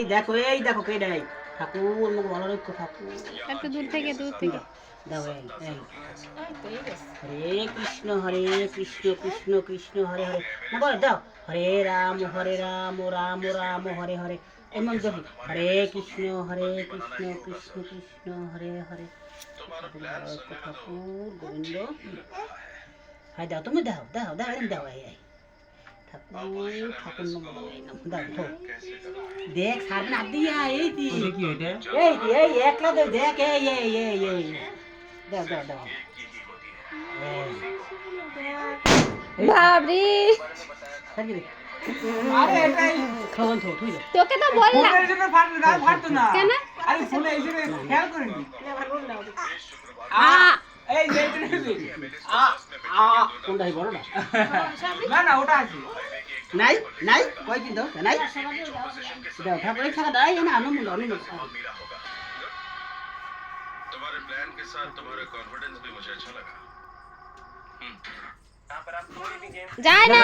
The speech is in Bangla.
দেখো এই দেখো কে দেয় ঠাকুর মুখ ভালো রেখো ঠাকুর একটু দূর থেকে দাও এই হরে কৃষ্ণ কৃষ্ণ কৃষ্ণ হরে হরে বলে দাও হরে রাম রাম রাম হরে হরে এমন দেখি হরে কৃষ্ণ কৃষ্ণ কৃষ্ণ হরে হরে ঠাকুর গোবিন্দ হাই দাও তুমি দাও দাও দাও দাও এই ঠাকুর ঠাকুর দাও দেখ সার না দিয়া এই দি এই একলা দে দেখ এই দাও দাও দাও বাবরি আরে এটাই খাওন তো তুই তোকে তো বললাম ফোনের জন্য ফাটতো না কেন আরে ফোনে এই জন্য খেয়াল করিনি এই যে কোনটাই বড় না না না ওটা আছে নাই নাই কই দিন দাও নাই দাও ঠাকুর ছাড়া দাই না আনন্দ तुम्हारे प्लान के साथ तुम्हारा कॉन्फिडेंस भी मुझे अच्छा लगा যায় না